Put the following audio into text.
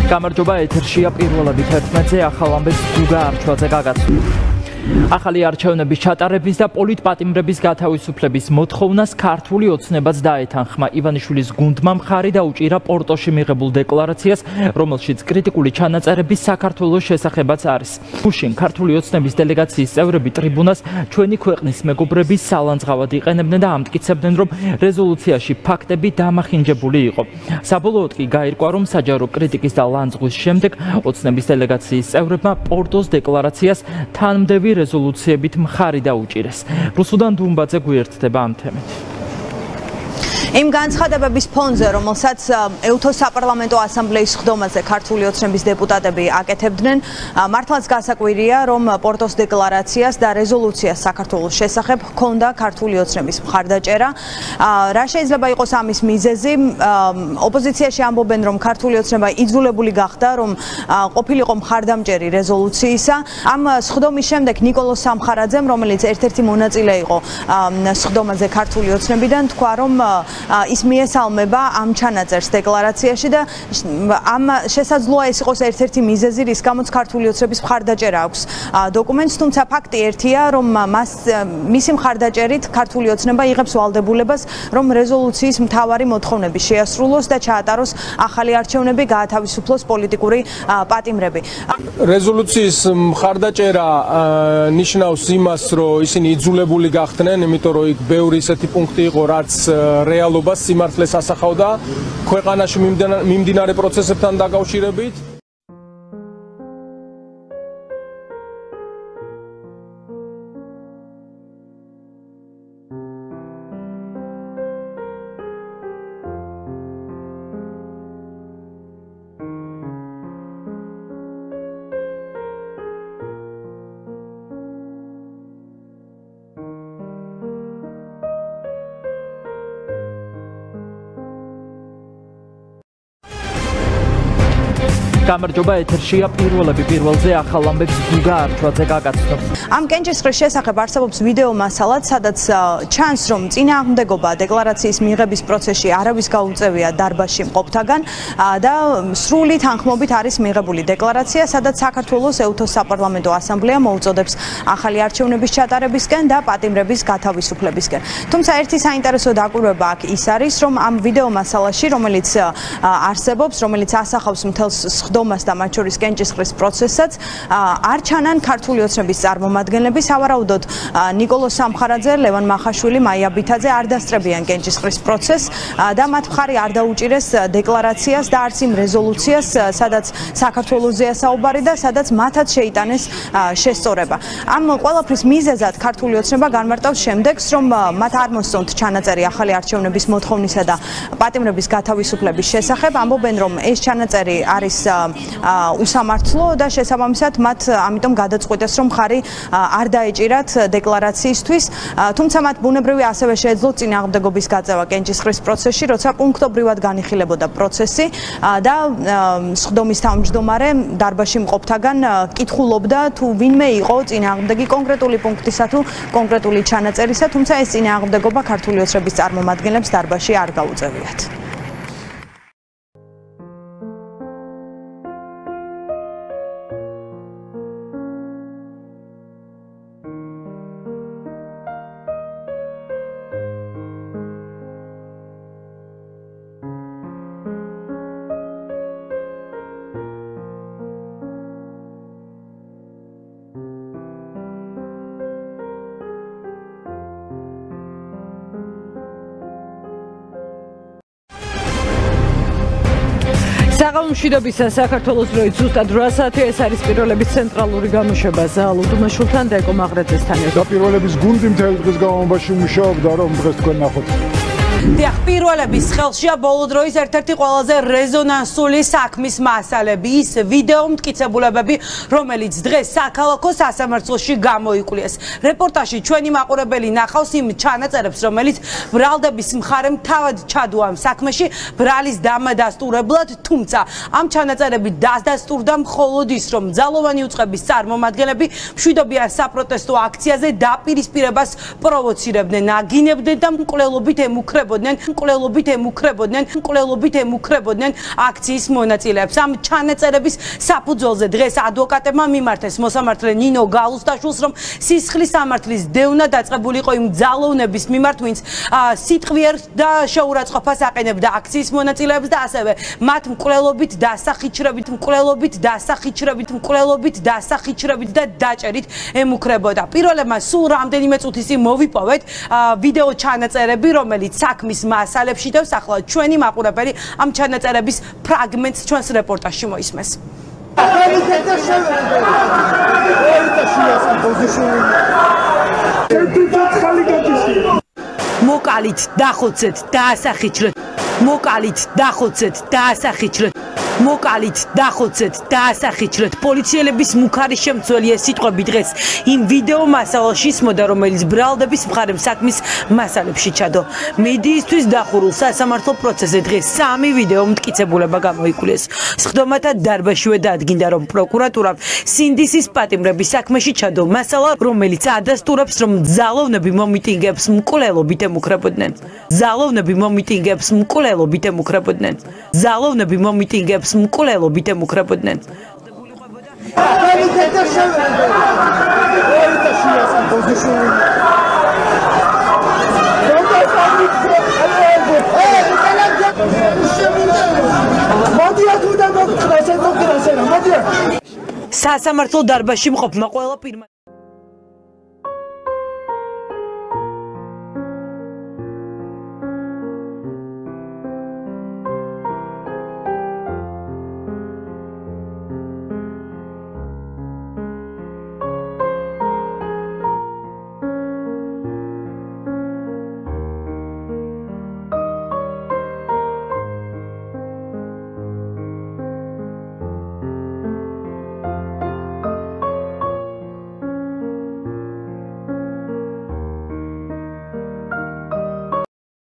გამარჯობა ეთერშია პირველები 11-ზე ახალ ამბებს გუგა არჩვაძე გაგაცნო. ახალი არჩევნების ჩატარების და პოლიტპატიმრების გათავისუფლების მოთხოვნას ქართული ოცნებაც დაეთანხმა. ივანიშვილის გუნდმა მხარი დაუჭირა პორტოში მიღებულ დეკლარაციას, რომელშიც კრიტიკული ჩანაწერების საქართველოს შესახებაც არის. გუშინ ქართული ოცნების დელეგაციის წევრები ტრიბუნას ჩვენი ქვეყნის მეგობრების სალანძღავად იყენებდნენ და ამტკიცებდნენ, რომ რეზოლუციაში ფაქტები დამახინჯებული იყო. საბოლოოდ კი გაირკვა, რომ საჯარო კრიტიკის და ლანძღვის შემდეგ ოცნების დელეგაციის წევრებმა პორტოს დეკლარაციას თანმდევი რეზოლუციებით მხარი დაუჭირეს. რუსუდან დუმბაძე გვიერთდება ამ თემით. იმ განცხადებების ფონზე, რომელსაც ეუთოს საპარლამენტო ასამბლეის ხდომაზე ქართული ოცნების დეპუტატები აკეთებდნენ, მართლაც გასაკვირია, რომ პორტოს დეკლარაციას და რეზოლუციას საქართველოს შესახებ ჰქონდა ქართული ოცნების მხარდაჭერა. რა შეიძლება იყოს ამის მიზეზი? ოპოზიციაში ამბობენ, რომ ქართული ოცნება იძულებული გახდა, რომ ყოფილიყო მხარდამჭერი რეზოლუციისა. ამ სხდომის შემდეგ ნიკოლოზ სამხარაძემ, რომელიც ერთ-ერთი მონაწილე იყო სხდომაზე ქართული ოცნებიდან, თქვა, რომ ის მიესალმება ამ ჩანაწერს დეკლარაციაში და ამ შესაძლოა ეს იყოს ერთ-ერთი მიზეზი, რის გამოც ქართული ოცნების მხარდაჭერა აქვს დოკუმენტს, თუმცა ფაქტი ერთია, რომ მისი მხარდაჭერით ქართული ოცნება იღებს ვალდებულებას, რომ რეზოლუციის მთავარი მოთხოვნები შეასრულოს და ჩაატაროს ახალი არჩევნები, გაათავისუფლოს პოლიტიკური პატიმრები. რეზოლუციის მხარდაჭერა ნიშნავს იმას, რომ ისინი იძულებული გახდნენ, იმიტომ რომ იქ ბევრი ისეთი პუნქტი იყო, რაც რეალობას სიმართლეს ასახავდა ქვეყანაში მიმდინარე პროცესებთან დაკავშირებით. გამარჯობა ეთერშია პირველები პირველზე ახალ ამბებს გუგა არჩვაძე გაგაცნო. ამ კენჭისყრის შესახებ არსებობს ვიდეო მასალა, სადაც ჩანს, რომ წინააღმდეგობა დეკლარაციის მიღების პროცესში არავის გაუწევია დარბაზში მყოფთაგან და სრული თანხმობით არის მიღებული დეკლარაცია, სადაც საქართველოს ეუთოს საპარლამენტო ასამბლეა მოუწოდებს ახალი არჩევნების ჩატარებისკენ და პატიმრების გათავისუფლებისკენ. თუმცა ერთი საინტერესო დაკვირვება აქ ის არის, რომ ამ ვიდეო მასალაში, რომელიც არსებობს, რომელიც ასახავს მთელს ხდომას და მათ შორის კენჭისყრის პროცესსაც, არ ჩანან ქართული ოცნების წარმომადგენლები, სავარაუდოდ ნიკოლოზ სამხარაძე, ლევან მახაშვილი, მაია ბითაძე არ დასწრებიან კენჭისყრის პროცესს და მათ მხარი არ დაუჭირეს დეკლარაციას და არც იმ რეზოლუციას, სადაც საქართველოსზეა საუბარი და სადაც მათაც შეიტანეს შესწორება. ამ ყველაფრის მიზეზად ქართული ოცნება განმარტავს შემდეგს, რომ მათ არ მოსწონთ ჩანაწერი ახალი არჩევნების მოთხოვნისა და პატიმრების გათავისუფლების შესახებ, ამბობენ, რომ ეს ჩანაწერი არის უსამართლო და შესაბამისად მათ ამიტომ გადაწყვიტეს, რომ მხარი არ დაეჭირათ დეკლარაციისთვის, თუმცა მათ ბუნებრივი ასევე შეეძლოთ წინააღმდეგობის გაწევა კენჭისყრის პროცესში, როცა პუნქტობრივად განიხილებოდა პროცესი და სხდომის თავმჯდომარე დარბაზში მყოფთაგან კითხულობდა თუ ვინმე იყო წინააღმდეგი კონკრეტული პუნქტისა თუ კონკრეტული ჩანაწერისა, თუმცა ეს წინააღმდეგობა ქართული ოცნების წარმომადგენლებს დარბაზში არ გაუწევიათ. საღამო მშვიდობისა საქართველოს დროით ზუსტად 8 საათი ეს არის პირველების ცენტრალური გამოშვება ლუდუმაშვილთან და ეკო მაღრაძესთან ერთად. პირველების გუნდი მთელი დღის განმავლობაში მუშაობდა, რომ დღეს თქვენ ნახოთ. დიახ, პირველების ხელშია ბოლო დროის ერთ-ერთი ყველაზე რეზონანსული საქმის მასალები, ის ვიდეო მტკიცებულებები, რომელიც დღეს საქალაქო სასამართლოში გამოიკვლიეს. რეპორტაჟში ჩვენი მაყურებელი ნახავს იმ ჩანაწერებს, რომელიც ბრალდების მხარემ თავად ჩადო ამ საქმეში ბრალის დამადასტურებლად, თუმცა ამ ჩანაწერები დასტურდა მხოლოდ ის, რომ ძალოვანი უწყების წარმომადგენლები მშვიდობიან საპროტესტო აქციაზე დაპირისპირებას პროვოცირებდნენ, აგინებდნენ და მკვლელობით ემუქრებდნენ ემუქრებოდნენ აქციის მონაწილეებს. ამ ჩანაწერების საფუძველზე დღეს ადვოკატებმა მიმართეს მოსამართლე ნინო გალუსტაშვილს, რომ სისხლის სამართლის დევნა დაწყებული იყო იმ ძალოვნების მიმართ, ვინც სიტყვიერ და შეურაცხყოფას აყენებდა აქციის მონაწილეებს და ასევე მათ მკვლელობით დასახიჩრებით და დაჭერით ემუქრებოდა. პირველებმა სულ რამდენიმე წუთის წინ მოვიპოვეთ ვიდეო ჩანაწერები, რომელიც საქმის მასალებში დევს. ახლა ჩვენი მაყურებელი ამ ჩანაწერების ფრაგმენტს ჩვენს რეპორტაჟში მოისმენს. მოკალით დახოცეთ დაასახიჩრეთ პოლიციელების მუქარი შემცველია სიტყვები დღეს იმ ვიდეო მასალაში ისმოდა, რომელიც ბრალდების მხარემ საქმის მასალებში ჩადო. მედიისთვის დახურულ სასამართლო პროცესზე დღეს 3 ვიდეო მტკიცებულება გამოიკვლეს. სხდომათა დარბაშივე დაადგინდა, რომ პროკურატურამ სინდისის პატიმრების საქმეში ჩადო მასალა, რომელიც ადასტურებს, რომ ძალოვნები მომიტინგეებს მკვლელობით ემუქრებოდნენ. სასამართლო დარბაზში მყოფმა ყველა პირმა